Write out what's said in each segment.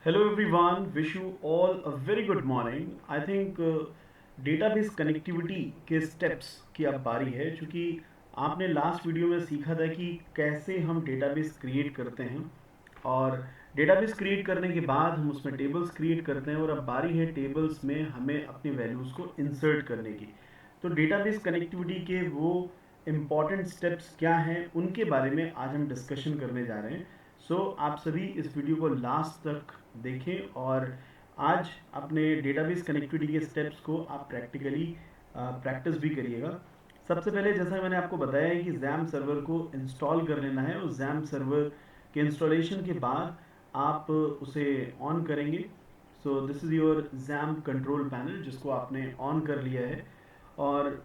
Hello everyone, wish you all a very good morning. I think database connectivity के steps की अब बारी है, क्योंकि आपने लास्ट वीडियो में सीखा था कि कैसे हम डेटाबेस क्रिएट करते हैं और डेटाबेस क्रिएट करने के बाद हम उसमें टेबल्स क्रिएट करते हैं और अब बारी है टेबल्स में हमें अपने वैल्यूज़ को इंसर्ट करने की। तो डेटाबेस कनेक्टिविटी के वो इम्पॉर्टेंट स्टेप्स क्या हैं उनके बारे में आज हम डिस्कशन करने जा रहे हैं। आप सभी इस वीडियो को लास्ट तक देखें और आज अपने डेटाबेस कनेक्टिविटी के स्टेप्स को आप प्रैक्टिकली प्रैक्टिस भी करिएगा। सबसे पहले जैसा मैंने आपको बताया है कि जैम सर्वर को इंस्टॉल कर लेना है और जैम सर्वर के इंस्टॉलेशन के बाद आप उसे ऑन करेंगे। This is your jam control panel जिसको आपने ऑन कर लिया है और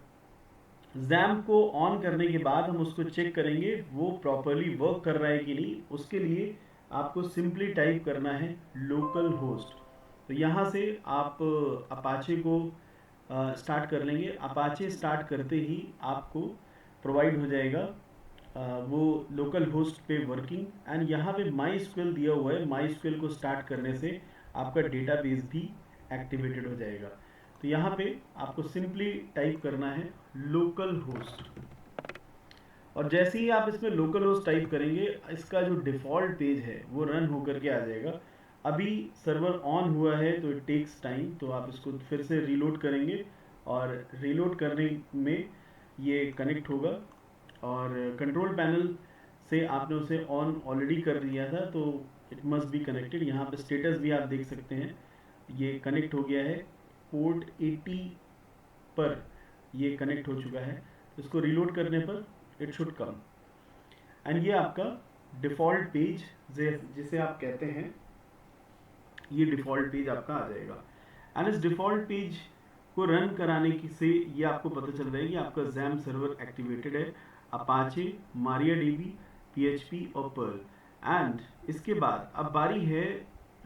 जैम को ऑन करने के बाद हम उसको चेक करेंगे वो प्रॉपरली वर्क कर रहा है कि नहीं। उसके लिए आपको सिंपली टाइप करना है लोकल होस्ट। तो यहाँ से आप अपाचे को स्टार्ट कर लेंगे। अपाचे स्टार्ट करते ही आपको प्रोवाइड हो जाएगा वो लोकल होस्ट पे वर्किंग, एंड यहाँ पे माई स्क्वेल दिया हुआ है। माई स्क्वेल को स्टार्ट करने से आपका डेटाबेस भी एक्टिवेटेड हो जाएगा। तो यहाँ पे आपको सिंपली टाइप करना है लोकल होस्ट और जैसे ही आप इसमें लोकल होस्ट टाइप करेंगे इसका जो डिफ़ॉल्ट पेज है वो रन होकर के आ जाएगा। अभी सर्वर ऑन हुआ है तो इट टेक्स टाइम, तो आप इसको फिर से रीलोड करेंगे और रीलोड करने में ये कनेक्ट होगा और कंट्रोल पैनल से आपने उसे ऑन ऑलरेडी कर दिया था तो इट मस्ट बी कनेक्टेड। यहाँ पे स्टेटस भी आप देख सकते हैं, ये कनेक्ट हो गया है। पोर्ट 80 पर ये कनेक्ट हो चुका है। इसको रीलोड करने पर इट शुड कम एंड ये आपका डिफ़ॉल्ट पेज जिसे आप कहते हैं, ये डिफ़ॉल्ट पेज आपका आ जाएगा। एंड इस डिफ़ॉल्ट पेज को रन कराने की से ये आपको पता चल रहा है कि आपका जैम सर्वर एक्टिवेटेड है, अपाचे, मारियाडीबी, पीएचपी और पर्ल। एंड इसके बाद अब बारी है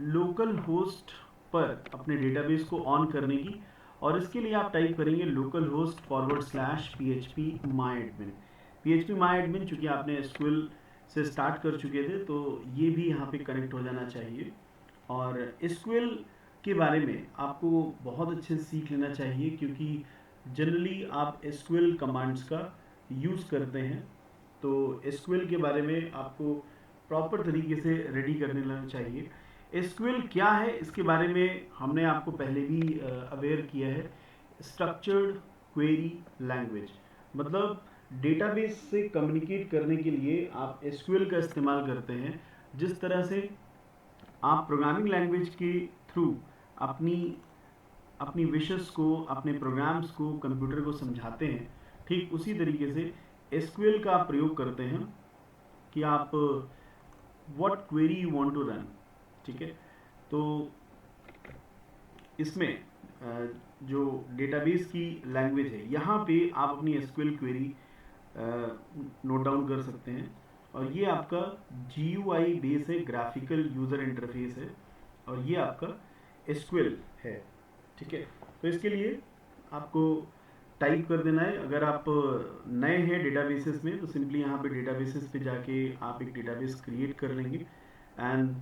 लोकल होस्ट पर अपने डेटाबेस को ऑन करने की और इसके लिए आप टाइप करेंगे local host /php myadmin। php myadmin चूँकि आपने एसक्यूएल से स्टार्ट कर चुके थे तो ये भी यहाँ पे कनेक्ट हो जाना चाहिए। और एसक्यूएल के बारे में आपको बहुत अच्छे से सीख लेना चाहिए क्योंकि जनरली आप एसक्यूएल कमांड्स का यूज़ करते हैं। तो एसक्यूएल के बारे में आपको प्रॉपर तरीके से रेडी करने लेना चाहिए। एसक्यूएल क्या है इसके बारे में हमने आपको पहले भी अवेयर किया है। स्ट्रक्चर्ड क्वेरी लैंग्वेज मतलब डेटाबेस से कम्युनिकेट करने के लिए आप एसक्यूएल का इस्तेमाल करते हैं। जिस तरह से आप प्रोग्रामिंग लैंग्वेज के थ्रू अपनी अपनी विशेस को, अपने प्रोग्राम्स को कंप्यूटर को समझाते हैं, ठीक उसी तरीके से एसक्यूएल का आप प्रयोग करते हैं कि आप what query you want to run. ठीक है, तो इसमें जो डेटाबेस की लैंग्वेज है यहाँ पे आप अपनी एसक्यूएल क्वेरी नोट डाउन कर सकते हैं और ये आपका GUI बेस है, ग्राफिकल यूज़र इंटरफेस है और ये आपका एसक्यूएल है। ठीक है, तो इसके लिए आपको टाइप कर देना है। अगर आप नए हैं डेटाबेसेस में तो सिंपली यहाँ पे डेटाबेसेस पे जाके आप एक डेटाबेस क्रिएट कर लेंगे and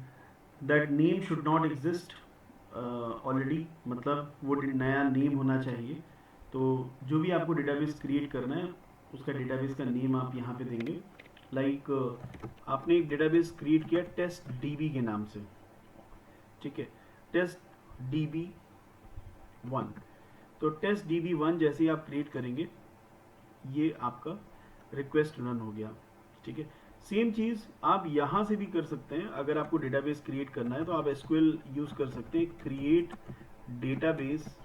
that name should not exist already, मतलब वो नया नेम होना चाहिए। तो जो भी आपको डेटाबेस क्रिएट करना है उसका डेटाबेस का नेम आप यहाँ पे देंगे। लाइक आपने एक डेटाबेस क्रिएट किया टेस्ट डीबी के नाम से। ठीक है, टेस्ट डीबी 1। तो टेस्ट डीबी 1 जैसे ही आप क्रिएट करेंगे ये आपका रिक्वेस्ट रन हो गया। ठीक है, सेम चीज़ आप यहाँ से भी कर सकते हैं। अगर आपको डेटाबेस क्रिएट करना है तो आप एसक्यूएल यूज़ कर सकते हैं, क्रिएट डेटाबेस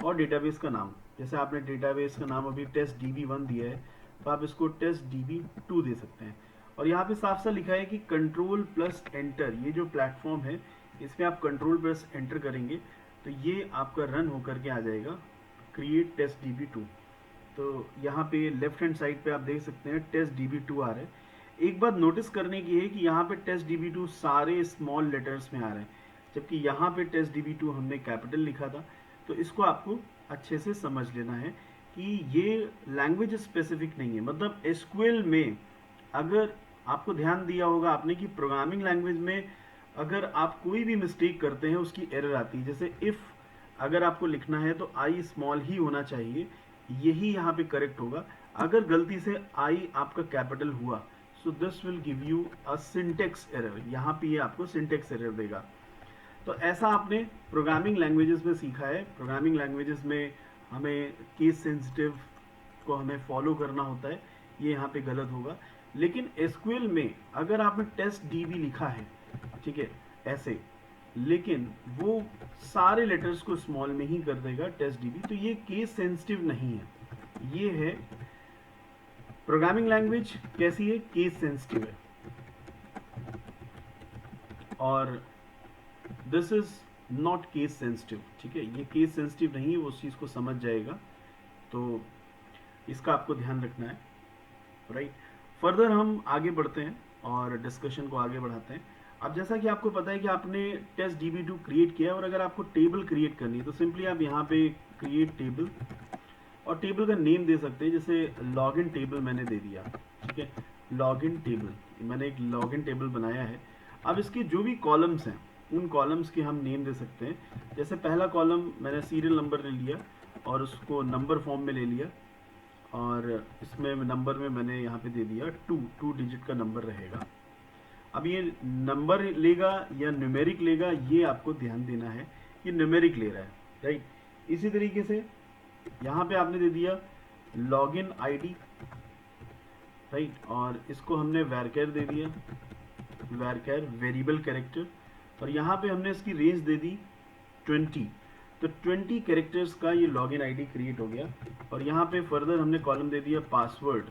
और डेटाबेस का नाम। जैसे आपने डेटाबेस का नाम अभी टेस्ट डीबी 1 दिया है तो आप इसको टेस्ट डीबी 2 दे सकते हैं। और यहाँ पे साफ सा लिखा है कि कंट्रोल प्लस एंटर, ये जो प्लेटफॉर्म है इसमें आप कंट्रोल प्लस एंटर करेंगे तो ये आपका रन होकर के आ जाएगा क्रिएट टेस्ट डीबी 2। तो यहाँ पे लेफ्ट हैंड साइड पे आप देख सकते हैं टेस्ट डीबी 2 आ रहा है। एक बात नोटिस करने की है कि यहाँ पे टेस्ट डीबी 2 सारे स्मॉल लेटर्स में आ रहे हैं, जबकि यहाँ पे टेस्ट डीबी 2 हमने कैपिटल लिखा था। तो इसको आपको अच्छे से समझ लेना है कि ये लैंग्वेज स्पेसिफिक नहीं है। मतलब एसक्यूएल में अगर आपको ध्यान दिया होगा आपने कि प्रोग्रामिंग लैंग्वेज में अगर आप कोई भी मिस्टेक करते हैं उसकी एरर आती है। जैसे इफ़ अगर आपको लिखना है तो आई स्मॉल ही होना चाहिए, यही यहाँ पे करेक्ट होगा। अगर गलती से आई आपका कैपिटल हुआ, so this will give you a syntax error, यहाँ पे ये आपको सिंटेक्स एरर देगा। तो ऐसा आपने प्रोग्रामिंग लैंग्वेजेस में सीखा है। प्रोग्रामिंग लैंग्वेजेस में हमें केस सेंसिटिव को हमें फॉलो करना होता है, ये यहाँ पे गलत होगा। लेकिन एसक्यूएल में अगर आपने टेस्ट डीबी लिखा है, ठीक है, ऐसे, लेकिन वो सारे लेटर्स को स्मॉल में ही कर देगा टेस्ट डीबी, तो ये केस सेंसिटिव नहीं है। ये है प्रोग्रामिंग लैंग्वेज कैसी है, केस सेंसिटिव है। और this is not case sensitive, ठीक है, ये केस सेंसिटिव नहीं है, वो उस चीज़ को समझ जाएगा। तो इसका आपको ध्यान रखना है, राइट। फर्दर हम आगे बढ़ते हैं और डिस्कशन को आगे बढ़ाते हैं। अब जैसा कि आपको पता है कि आपने टेस्ट db2 क्रिएट किया है, और अगर आपको टेबल क्रिएट करनी है तो सिंपली आप यहाँ पे क्रिएट टेबल, और टेबल का नेम दे सकते हैं, जैसे लॉगिन टेबल मैंने दे दिया, ठीक है, लॉगिन टेबल, मैंने एक लॉगिन टेबल बनाया है। अब इसके जो भी कॉलम्स हैं उन कॉलम्स के हम नेम दे सकते हैं। जैसे पहला कॉलम मैंने सीरियल नंबर ले लिया और उसको नंबर फॉर्म में ले लिया, और इसमें नंबर में मैंने यहाँ पे दे दिया 2 डिजिट का नंबर रहेगा। अब ये नंबर लेगा या न्यूमेरिक लेगा, ये आपको ध्यान देना है, ये न्यूमेरिक ले रहा है, राइट। इसी तरीके से यहाँ पे आपने दे दिया लॉगिन आईडी, राइट, और इसको हमने वैरचर दे दिया, वैरचर वेरिएबल कैरेक्टर, और यहाँ पे हमने इसकी रेंज दे दी 20। तो 20 कैरेक्टर्स का ये लॉगिन आईडी क्रिएट हो गया। और यहाँ पे फर्दर हमने कॉलम दे दिया पासवर्ड,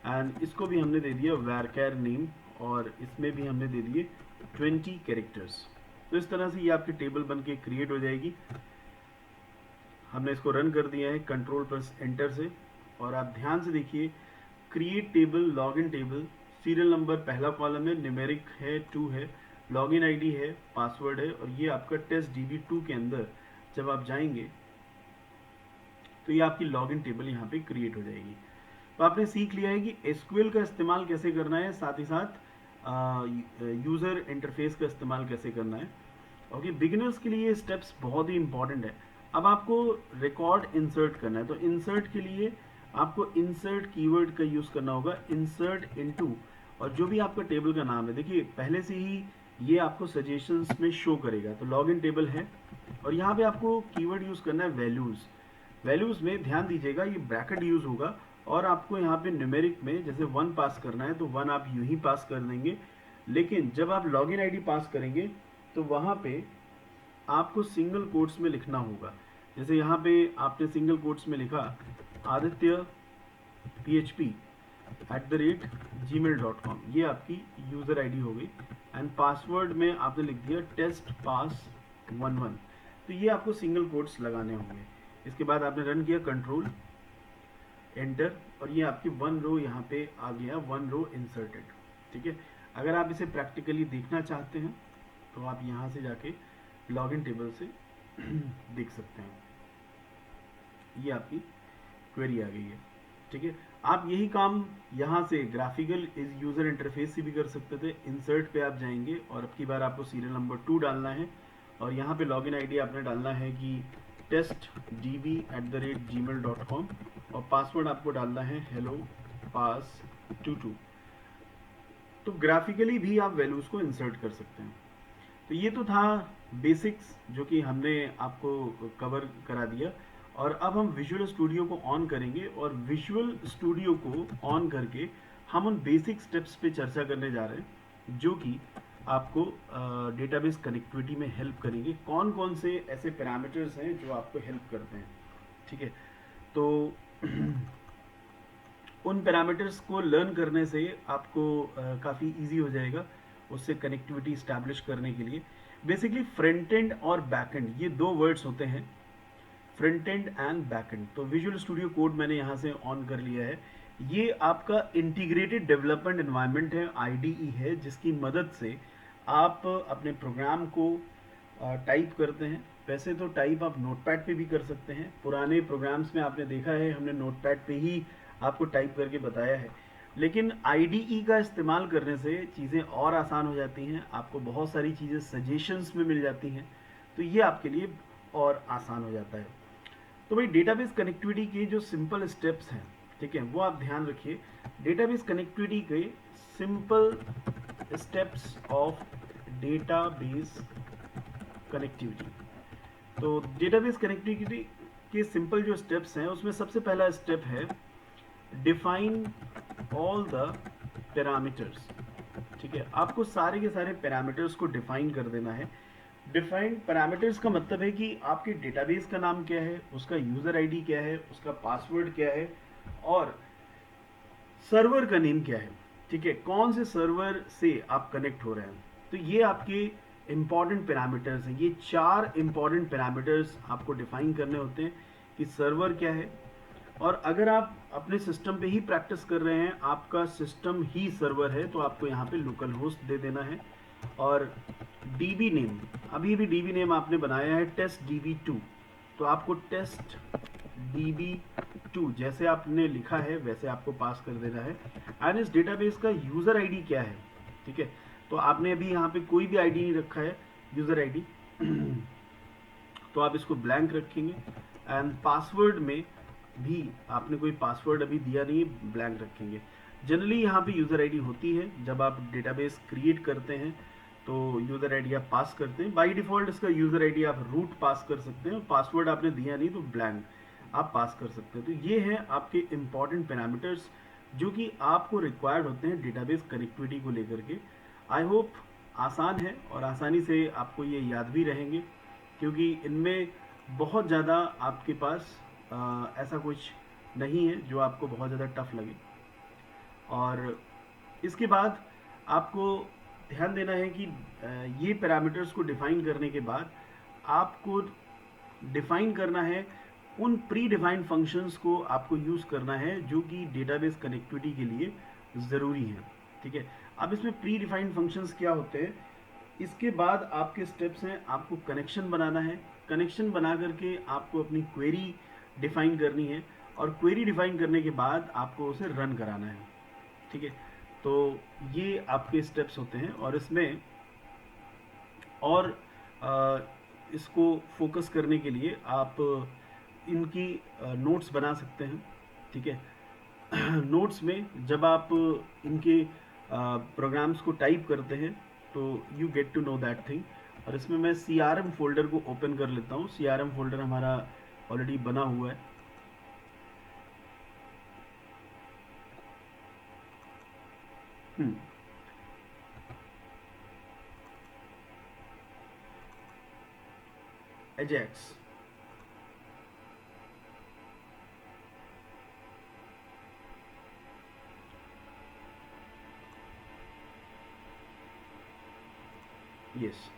एंड इसको भी हमने दे दिया वैरचर नेम, और इसमें भी हमने दे दिए 20 कैरेक्टर्स। तो इस तरह से ये आपकी टेबल बन के क्रिएट हो जाएगी। हमने इसको रन कर दिया है कंट्रोल प्लस एंटर से, और आप ध्यान से देखिए, create table, login table, serial number पहला कॉलम है, न्यूमेरिक है 2 है, लॉगिन आईडी है, पासवर्ड है, और ये आपका टेस्ट db2 के अंदर जब आप जाएंगे तो ये आपकी लॉगिन टेबल यहाँ पे क्रिएट हो जाएगी। तो आपने सीख लिया है कि एसक्यूएल का इस्तेमाल कैसे करना है, साथ ही साथ यूज़र इंटरफेस का इस्तेमाल कैसे करना है। ओके, बिगिनर्स के लिए ये स्टेप्स बहुत ही इंपॉर्टेंट है। अब आपको रिकॉर्ड इंसर्ट करना है, तो इंसर्ट के लिए आपको इंसर्ट कीवर्ड का यूज़ करना होगा, इंसर्ट इनटू, और जो भी आपका टेबल का नाम है, देखिए पहले से ही ये आपको सजेशंस में शो करेगा। तो लॉगिन टेबल है, और यहाँ पे आपको कीवर्ड यूज़ करना है वैल्यूज़। वैल्यूज़ में ध्यान दीजिएगा, ये ब्रैकेट यूज़ होगा, और आपको यहाँ पे न्यूमेरिक में जैसे 1 पास करना है तो 1 आप यूं ही पास कर देंगे। लेकिन जब आप लॉगिन आईडी पास करेंगे तो वहाँ पे आपको सिंगल कोट्स में लिखना होगा। जैसे यहाँ पे आपने सिंगल कोट्स में लिखा आदित्य php@gmail.com, ये आपकी यूज़र आईडी हो गई, एंड पासवर्ड में आपने लिख दिया टेस्ट पास 11। तो ये आपको सिंगल कोट्स लगाने होंगे। इसके बाद आपने रन किया कंट्रोल एंटर, और ये आपकी 1 रो यहाँ पे आ गया, 1 रो इंसर्टेड, ठीक है। अगर आप इसे प्रैक्टिकली देखना चाहते हैं तो आप यहाँ से जाके लॉगिन टेबल से देख सकते हैं, ये आपकी क्वेरी आ गई है, ठीक है। आप यही काम यहाँ से ग्राफिकल इस यूज़र इंटरफेस से भी कर सकते थे। इंसर्ट पे आप जाएंगे और अब की बार आपको सीरियल नंबर 2 डालना है, और यहाँ पे लॉगिन आईडी आपने डालना है कि testdb@gmail.com, और पासवर्ड आपको डालना है hello pass22। तो ग्राफिकली भी आप वैल्यूज़ को इंसर्ट कर सकते हैं। तो ये तो था बेसिक्स जो कि हमने आपको कवर करा दिया, और अब हम विजुअल स्टूडियो को ऑन करेंगे, और विजुअल स्टूडियो को ऑन करके हम उन बेसिक स्टेप्स पे चर्चा करने जा रहे हैं जो कि आपको डेटाबेस कनेक्टिविटी में हेल्प करेंगे। कौन कौन से ऐसे पैरामीटर्स हैं जो आपको हेल्प करते हैं, ठीक है। तो उन पैरामीटर्स को लर्न करने से आपको काफ़ी इजी हो जाएगा उससे कनेक्टिविटी इस्टेब्लिश करने के लिए। बेसिकली फ्रंट एंड और बैक एंड, ये 2 वर्ड्स होते हैं, front end and back and. तो विजुअल स्टूडियो कोड मैंने यहाँ से ऑन कर लिया है। ये आपका इंटीग्रेटेड डेवलपमेंट एनवायरनमेंट है, IDE है, जिसकी मदद से आप अपने प्रोग्राम को टाइप करते हैं। वैसे तो टाइप आप नोटपैड पे भी कर सकते हैं, पुराने प्रोग्राम्स में आपने देखा है हमने नोटपैड पे ही आपको टाइप करके बताया है। लेकिन आईडीई का इस्तेमाल करने से चीज़ें और आसान हो जाती हैं, आपको बहुत सारी चीज़ें सजेशंस में मिल जाती हैं, तो ये आपके लिए और आसान हो जाता है। तो भाई डेटाबेस कनेक्टिविटी के जो सिंपल स्टेप्स हैं, ठीक है, वो आप ध्यान रखिए। डेटाबेस कनेक्टिविटी के simple steps of database connectivity. तो डेटाबेस कनेक्टिविटी के सिंपल जो स्टेप्स हैं उसमें सबसे पहला स्टेप है डिफाइन ऑल द पैरामीटर्स। ठीक है, आपको सारे के सारे पैरामीटर्स को डिफाइन कर देना है। डिफाइन पैरामीटर्स का मतलब है कि आपके डेटाबेस का नाम क्या है, उसका यूज़र आईडी क्या है, उसका पासवर्ड क्या है, और सर्वर का नेम क्या है। ठीक है, कौन से सर्वर से आप कनेक्ट हो रहे हैं। तो ये आपके इंपॉर्टेंट पैरामीटर्स हैं। ये 4 इंपॉर्टेंट पैरामीटर्स आपको डिफाइन करने होते हैं कि सर्वर क्या है। और अगर आप अपने सिस्टम पे ही प्रैक्टिस कर रहे हैं, आपका सिस्टम ही सर्वर है, तो आपको यहाँ पे लोकल होस्ट दे देना है। और डीबी नेम, अभी भी डीबी नेम आपने बनाया है टेस्ट DB2, तो आपको टेस्ट DB2 जैसे आपने लिखा है वैसे आपको पास कर देना है। एंड इस डेटाबेस का यूज़र आईडी क्या है, ठीक है, तो आपने अभी यहाँ पे कोई भी आईडी नहीं रखा है, यूज़र आईडी तो आप इसको ब्लैंक रखेंगे। एंड पासवर्ड में भी आपने कोई पासवर्ड अभी दिया नहीं है, ब्लैंक रखेंगे। जनरली यहाँ पे यूज़र आईडी होती है जब आप डेटाबेस क्रिएट करते हैं, तो यूज़र आईडी आप पास करते हैं। बाय डिफ़ॉल्ट इसका यूज़र आईडी आप रूट पास कर सकते हैं, पासवर्ड आपने दिया नहीं तो ब्लैंक आप पास कर सकते हैं। तो ये हैं आपके इम्पॉर्टेंट पैरामीटर्स जो कि आपको रिक्वायर्ड होते हैं डेटाबेस कनेक्टिविटी को लेकर के। आई होप आसान है और आसानी से आपको ये याद भी रहेंगे, क्योंकि इनमें बहुत ज़्यादा आपके पास ऐसा कुछ नहीं है जो आपको बहुत ज़्यादा टफ लगे। और इसके बाद आपको ध्यान देना है कि ये पैरामीटर्स को डिफाइन करने के बाद आपको डिफाइन करना है उन प्री डिफाइंड फंक्शंस को आपको यूज़ करना है जो कि डेटाबेस कनेक्टिविटी के लिए ज़रूरी है। ठीक है, अब इसमें प्री डिफाइंड फंक्शंस क्या होते हैं, इसके बाद आपके स्टेप्स हैं, आपको कनेक्शन बनाना है। कनेक्शन बना करके आपको अपनी क्वेरी डिफाइन करनी है, और क्वेरी डिफाइन करने के बाद आपको उसे रन कराना है। ठीक है, तो ये आपके स्टेप्स होते हैं। और इसमें और इसको फोकस करने के लिए आप इनकी नोट्स बना सकते हैं। ठीक है नोट्स में जब आप इनके प्रोग्राम्स को टाइप करते हैं तो you get to know that thing. और इसमें मैं CRM फोल्डर को ओपन कर लेता हूँ। CRM फोल्डर हमारा ऑलरेडी बना हुआ है। Ajax, yes.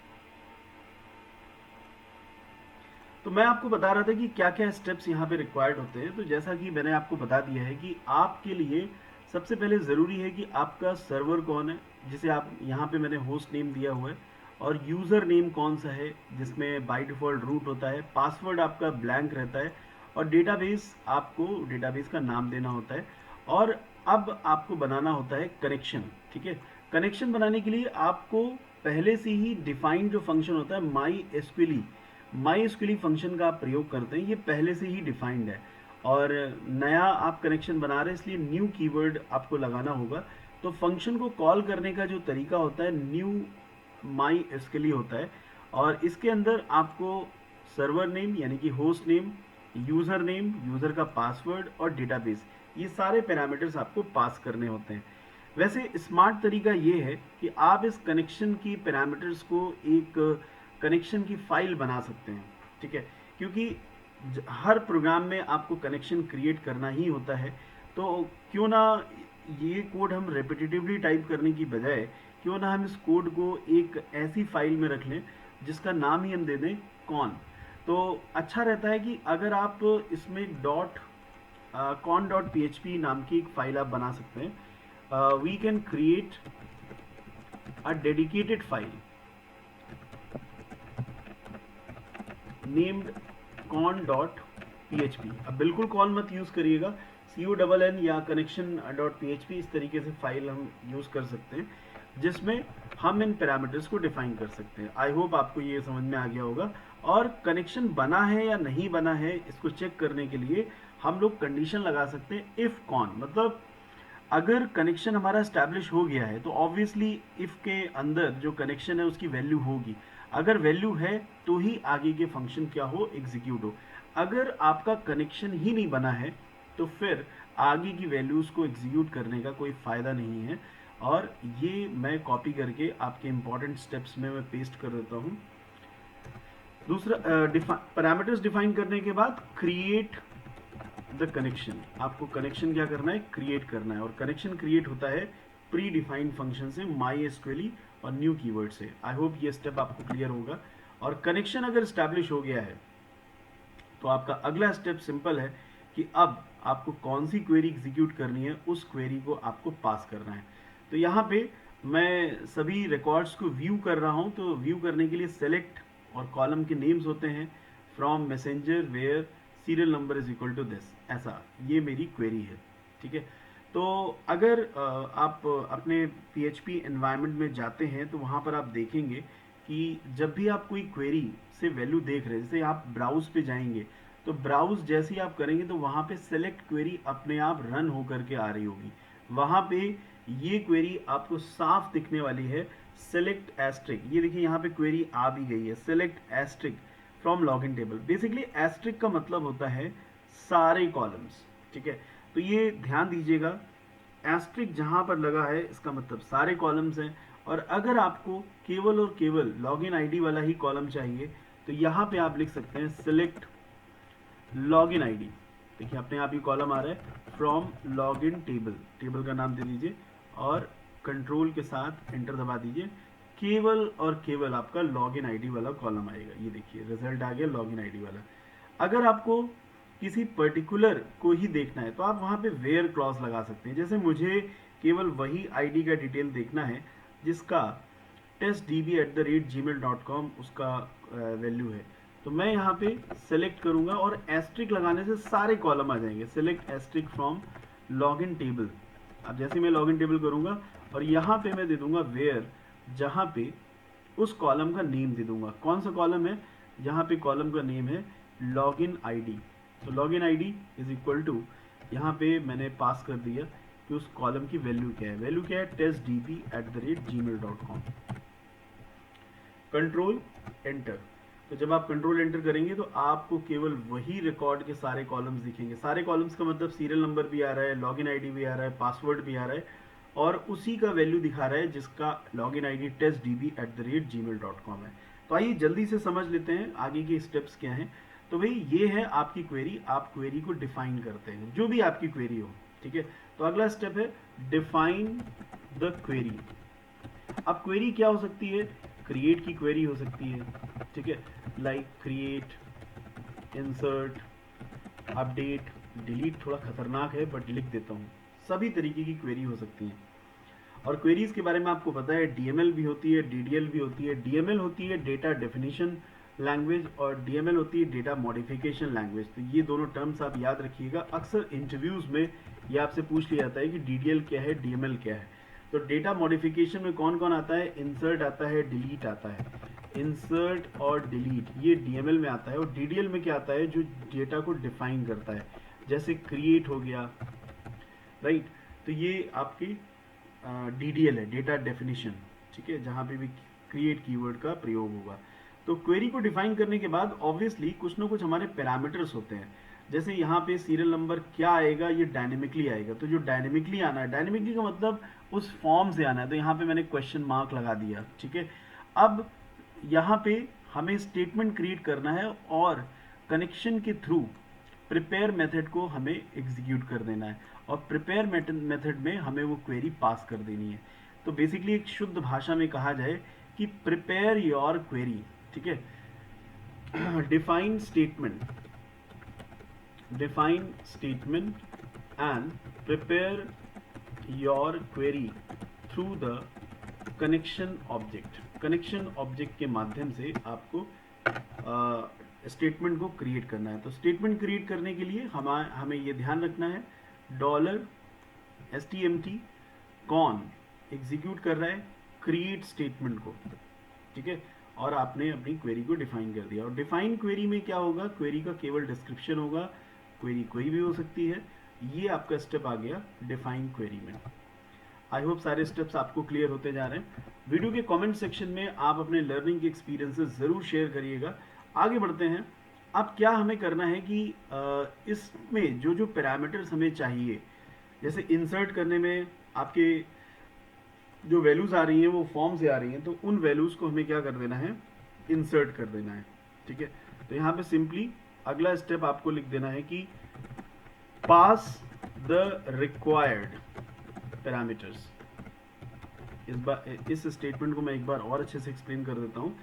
तो मैं आपको बता रहा था कि क्या क्या स्टेप्स यहाँ पे रिक्वायर्ड होते हैं। तो जैसा कि मैंने आपको बता दिया है कि आपके लिए सबसे पहले ज़रूरी है कि आपका सर्वर कौन है, जिसे आप यहाँ पे मैंने होस्ट नेम दिया हुआ है, और यूज़र नेम कौन सा है जिसमें बाय डिफ़ॉल्ट रूट होता है, पासवर्ड आपका ब्लैंक रहता है, और डेटाबेस आपको डेटाबेस का नाम देना होता है। और अब आपको बनाना होता है कनेक्शन। ठीक है, कनेक्शन बनाने के लिए आपको पहले से ही डिफाइंड जो फंक्शन होता है माई एसक्यूएल फंक्शन का आप प्रयोग करते हैं, ये पहले से ही डिफाइंड है। और नया आप कनेक्शन बना रहे हैं इसलिए न्यू कीवर्ड आपको लगाना होगा। तो फंक्शन को कॉल करने का जो तरीका होता है न्यू माई एसक्यूएल होता है, और इसके अंदर आपको सर्वर नेम यानी कि host name, user name, user का पासवर्ड और डेटाबेस, ये सारे पैरामीटर्स आपको पास करने होते हैं। वैसे स्मार्ट तरीका ये है कि आप इस कनेक्शन की पैरामीटर्स को एक कनेक्शन की फाइल बना सकते हैं। ठीक है, क्योंकि हर प्रोग्राम में आपको कनेक्शन क्रिएट करना ही होता है, तो क्यों ना ये कोड हम रेपिटेटिवली टाइप करने की बजाय क्यों ना हम इस कोड को एक ऐसी फाइल में रख लें जिसका नाम ही हम दे दें कॉन। तो अच्छा रहता है कि अगर आप इसमें con.php नाम की एक फाइल आप बना सकते हैं। We can create a dedicated file named con.php। अब बिल्कुल कॉल मत यूज़ करिएगा, CUNN या connection.php इस तरीके से फाइल हम यूज़ कर सकते हैं जिसमें हम इन पैरामीटर्स को डिफाइन कर सकते हैं। आई होप आपको ये समझ में आ गया होगा। और कनेक्शन बना है या नहीं बना है इसको चेक करने के लिए हम लोग कंडीशन लगा सकते हैं इफ़ कॉन, मतलब अगर कनेक्शन हमारा स्टैब्लिश हो गया है तो ऑब्वियसली इफ़ के अंदर जो कनेक्शन है उसकी वैल्यू होगी। अगर वैल्यू है तो ही आगे के फंक्शन क्या हो, एग्जीक्यूट हो। अगर आपका कनेक्शन ही नहीं बना है तो फिर आगे की वैल्यूज़ को एग्जीक्यूट करने का कोई फ़ायदा नहीं है। और ये मैं कॉपी करके आपके इंपॉर्टेंट स्टेप्स में मैं पेस्ट कर देता हूँ। दूसरा पैरामीटर्स डिफाइन करने के बाद क्रिएट द कनेक्शन, आपको कनेक्शन क्या करना है, क्रिएट करना है। और कनेक्शन क्रिएट होता है प्री डिफाइंड फंक्शन से, MySQL और न्यू कीवर्ड से। आई होप ये स्टेप आपको क्लियर होगा। और कनेक्शन अगर स्टैब्लिश हो गया है तो आपका अगला स्टेप सिंपल है कि अब आपको कौन सी क्वेरी एग्जीक्यूट करनी है, उस क्वेरी को आपको पास करना है। तो यहाँ पे मैं सभी रिकॉर्ड्स को व्यू कर रहा हूँ, तो व्यू करने के लिए सेलेक्ट और कॉलम के नेम्स होते हैं from messenger where serial number is equal to this, ऐसा ये मेरी क्वेरी है। ठीक है, तो अगर आप अपने PHP एनवायरनमेंट में जाते हैं तो वहाँ पर आप देखेंगे कि जब भी आप कोई क्वेरी से वैल्यू देख रहे हैं, जैसे आप ब्राउज पे जाएंगे तो ब्राउज जैसे ही आप करेंगे तो वहाँ पे सेलेक्ट क्वेरी अपने आप रन होकर के आ रही होगी। वहाँ पे ये क्वेरी आपको साफ दिखने वाली है, सेलेक्ट एस्ट्रिक। ये देखिए यहाँ पे क्वेरी आ भी गई है, select asterisk from login table. Basically asterisk का मतलब होता है सारे कॉलम्स। ठीक है, तो ये ध्यान दीजिएगा, एस्ट्रिक जहाँ पर लगा है इसका मतलब सारे कॉलम्स हैं। और अगर आपको केवल और केवल लॉगिन आईडी वाला ही कॉलम चाहिए तो यहाँ पे आप लिख सकते हैं सेलेक्ट लॉगिन आईडी। देखिए अपने आप ही कॉलम आ रहा है फ्रॉम लॉगिन टेबल, टेबल का नाम दे दीजिए और कंट्रोल के साथ एंटर दबा दीजिए। केवल और केवल आपका लॉगिन आईडी वाला कॉलम आएगा। ये देखिए रिजल्ट आ गया लॉगिन आईडी वाला। अगर आपको किसी पर्टिकुलर को ही देखना है तो आप वहाँ पे वेयर क्लॉज लगा सकते हैं। जैसे मुझे केवल वही आईडी का डिटेल देखना है जिसका testdb@gmail.com उसका वैल्यू है, तो मैं यहाँ पे सेलेक्ट करूँगा और एस्ट्रिक लगाने से सारे कॉलम आ जाएंगे। Select asterisk from login table. अब जैसे मैं लॉगिन टेबल करूँगा और यहाँ पे मैं दे दूँगा वेयर, जहाँ पे उस कॉलम का नेम दे दूँगा। कौन सा कॉलम है, यहाँ पे कॉलम का नेम है लॉगिन आईडी। तो login ID is equal to, यहाँ पे मैंने पास कर दिया कि उस कॉलम की वैल्यू क्या है। वैल्यू क्या है, testdb@gmail.com। Control enter. तो जब आप कंट्रोल एंटर करेंगे तो आपको केवल वही रिकॉर्ड के सारे कॉलम्स दिखेंगे। सारे कॉलम्स का मतलब सीरियल नंबर भी आ रहा है, लॉगिन आईडी भी आ रहा है, पासवर्ड भी आ रहा है और उसी का वैल्यू दिखा रहा है जिसका लॉगिन आईडी testdb@gmail.com है। तो आइए जल्दी से समझ लेते हैं आगे के स्टेप्स क्या हैं। तो भाई ये है आपकी क्वेरी, आप क्वेरी को डिफाइन करते हैं, जो भी आपकी क्वेरी हो। ठीक है, तो अगला स्टेप है डिफाइन द क्वेरी। अब क्वेरी क्या हो सकती है, क्रिएट की क्वेरी हो सकती है। ठीक है, like create, insert, update, delete थोड़ा खतरनाक है बट लिख देता हूँ। सभी तरीके की क्वेरी हो सकती है। और क्वेरीज के बारे में आपको पता है DML भी होती है, DDL भी होती है। DML होती है डेटा डेफिनेशन लैंग्वेज और DML होती है डेटा मॉडिफिकेशन लैंग्वेज। तो ये दोनों टर्म्स आप याद रखिएगा। अक्सर इंटरव्यूज में ये आपसे पूछ लिया जाता है कि DDL क्या है, DML क्या है। तो डेटा मॉडिफिकेशन में कौन कौन आता है, इंसर्ट आता है, डिलीट आता है। इंसर्ट और डिलीट ये DML में आता है। और DDL में क्या आता है, जो डेटा को डिफाइन करता है, जैसे क्रिएट हो गया, राइट। तो ये आपकी DDL है, डेटा डेफिनेशन। ठीक है, जहाँ पे भी क्रिएट कीवर्ड का प्रयोग होगा। तो क्वेरी को डिफाइन करने के बाद ऑब्वियसली कुछ ना कुछ हमारे पैरामीटर्स होते हैं। जैसे यहाँ पे सीरियल नंबर क्या आएगा, ये डायनेमिकली आएगा। तो जो डायनेमिकली आना है, डायनेमिकली का मतलब उस फॉर्म से आना है। तो यहाँ पे मैंने क्वेश्चन मार्क लगा दिया। ठीक है, अब यहाँ पे हमें स्टेटमेंट क्रिएट करना है और कनेक्शन के थ्रू प्रिपेयर मेथड को हमें एग्जीक्यूट कर देना है और प्रिपेयर मेथड में हमें वो क्वेरी पास कर देनी है। तो बेसिकली एक शुद्ध भाषा में कहा जाए कि प्रिपेयर योर क्वेरी। ठीक है, define statement and prepare your query through the connection object. Connection object के माध्यम से आपको स्टेटमेंट को क्रिएट करना है। तो स्टेटमेंट क्रिएट करने के लिए हमें ये ध्यान रखना है, डॉलर STMT कौन एग्जीक्यूट कर रहा है क्रिएट स्टेटमेंट को, ठीक है, और आपने अपनी क्वेरी को डिफाइन कर दिया। और डिफाइन क्वेरी में क्या होगा, क्वेरी का केवल डिस्क्रिप्शन होगा, क्वेरी कोई भी हो सकती है। ये आपका स्टेप आ गया डिफाइन क्वेरी में। आई होप सारे स्टेप्स आपको क्लियर होते जा रहे हैं। वीडियो के कमेंट सेक्शन में आप अपने लर्निंग के एक्सपीरियंसेस ज़रूर शेयर करिएगा। आगे बढ़ते हैं। अब क्या हमें करना है कि इसमें जो जो पैरामीटर्स हमें चाहिए, जैसे इंसर्ट करने में आपके जो वैल्यूज़ आ रही हैं वो फॉर्म से आ रही हैं, तो उन वैल्यूज़ को हमें क्या कर देना है, इंसर्ट कर देना है, ठीक है। तो यहाँ पे सिंपली अगला स्टेप आपको लिख देना है कि पास द रिक्वायर्ड पैरामीटर्स। इस स्टेटमेंट को मैं एक बार और अच्छे से एक्सप्लेन कर देता हूँ।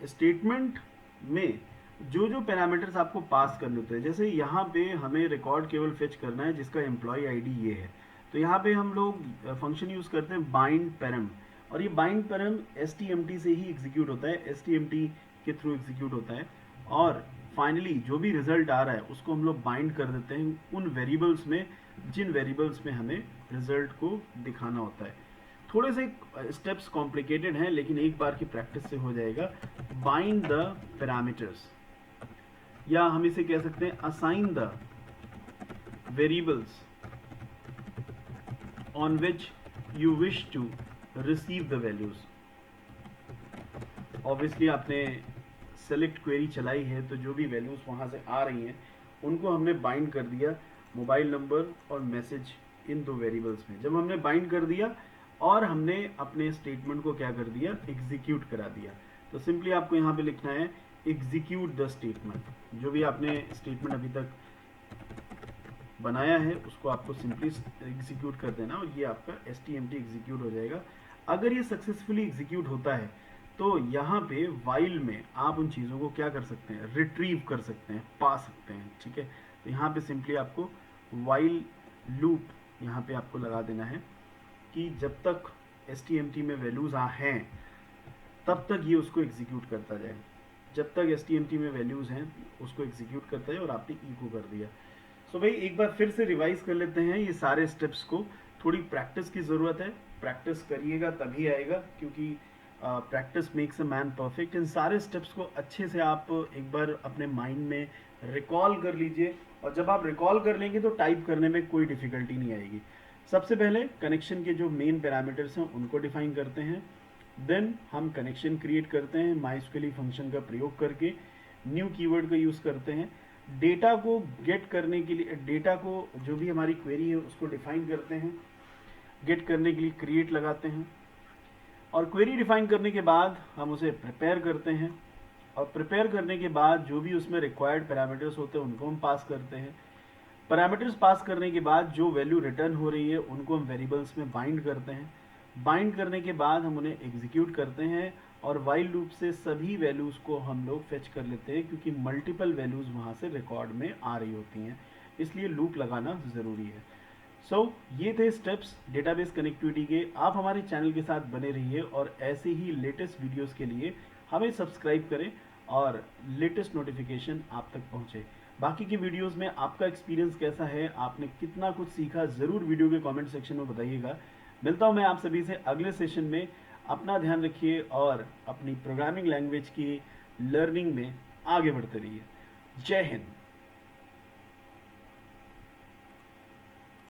स्टेटमेंट में जो जो पैरामीटर्स आपको पास करने होते हैं, जैसे यहाँ पे हमें रिकॉर्ड केवल फेच करना है जिसका एम्प्लॉय आईडी ये है, तो यहाँ पे हम लोग फंक्शन यूज़ करते हैं बाइंड पैरम, और ये बाइंड पैरम STMT से ही एग्जीक्यूट होता है, STMT के थ्रू एग्जीक्यूट होता है। और फाइनली जो भी रिजल्ट आ रहा है उसको हम लोग बाइंड कर देते हैं उन वेरिएबल्स में जिन वेरिएबल्स में हमें रिजल्ट को दिखाना होता है। थोड़े से स्टेप्स कॉम्प्लिकेटेड हैं, लेकिन एक बार की प्रैक्टिस से हो जाएगा। बाइंड द पैरामीटर्स, या हम इसे कह सकते हैं assign the variables on which you wish to receive the values. Obviously आपने सेलेक्ट क्वेरी चलाई है, तो जो भी वैल्यूज वहां से आ रही हैं उनको हमने बाइंड कर दिया, मोबाइल नंबर और मैसेज, इन दो वेरिएबल्स में। जब हमने बाइंड कर दिया और हमने अपने स्टेटमेंट को क्या कर दिया, एग्जीक्यूट करा दिया, तो सिंपली आपको यहाँ पे लिखना है एग्जीक्यूट द स्टेटमेंट। जो भी आपने स्टेटमेंट अभी तक बनाया है उसको आपको सिंपली एग्जीक्यूट कर देना, और ये आपका STMT एग्जीक्यूट हो जाएगा। अगर ये सक्सेसफुली एग्जीक्यूट होता है तो यहाँ पे वाइल में आप उन चीज़ों को क्या कर सकते हैं, रिट्रीव कर सकते हैं, पा सकते हैं, ठीक है। तो यहाँ पे सिंपली आपको वाइल लूप यहाँ पे आपको लगा देना है कि जब तक STMT में वैल्यूज़ हैं तब तक ये उसको एग्जीक्यूट करता जाए। जब तक STMT में वैल्यूज़ हैं उसको एग्जीक्यूट करता है, और आपने इको कर दिया। सो भाई एक बार फिर से रिवाइज कर लेते हैं ये सारे स्टेप्स को। थोड़ी प्रैक्टिस की ज़रूरत है, प्रैक्टिस करिएगा तभी आएगा, क्योंकि practice makes a man perfect. इन सारे स्टेप्स को अच्छे से आप एक बार अपने माइंड में रिकॉल कर लीजिए, और जब आप रिकॉल कर लेंगे तो टाइप करने में कोई डिफ़िकल्टी नहीं आएगी। सबसे पहले कनेक्शन के जो मेन पैरामीटर्स हैं उनको डिफाइन करते हैं, देन हम कनेक्शन क्रिएट करते हैं MySQL फंक्शन का प्रयोग करके, न्यू कीवर्ड का यूज़ करते हैं, डेटा को गेट करने के लिए, डेटा को जो भी हमारी क्वेरी है उसको डिफाइन करते हैं, गेट करने के लिए क्रिएट लगाते हैं, और क्वेरी डिफाइन करने के बाद हम उसे प्रिपेयर करते हैं, और प्रिपेयर करने के बाद जो भी उसमें रिक्वायर्ड पैरामीटर्स होते हैं उनको हम पास करते हैं। पैरामीटर्स पास करने के बाद जो वैल्यू रिटर्न हो रही है उनको हम वेरिएबल्स में बाइंड करते हैं। बाइंड करने के बाद हम उन्हें एग्जीक्यूट करते हैं, और वाइल लूप से सभी वैल्यूज़ को हम लोग फेच कर लेते हैं, क्योंकि मल्टीपल वैल्यूज़ वहाँ से रिकॉर्ड में आ रही होती हैं, इसलिए लूप लगाना ज़रूरी है। ये थे स्टेप्स डेटाबेस कनेक्टिविटी के। आप हमारे चैनल के साथ बने रहिए, और ऐसे ही लेटेस्ट वीडियोज़ के लिए हमें सब्सक्राइब करें और लेटेस्ट नोटिफिकेशन आप तक पहुँचे। बाकी की वीडियोस में आपका एक्सपीरियंस कैसा है, आपने कितना कुछ सीखा, ज़रूर वीडियो के कमेंट सेक्शन में बताइएगा। मिलता हूं मैं आप सभी से अगले सेशन में। अपना ध्यान रखिए और अपनी प्रोग्रामिंग लैंग्वेज की लर्निंग में आगे बढ़ते रहिए। जय हिंद।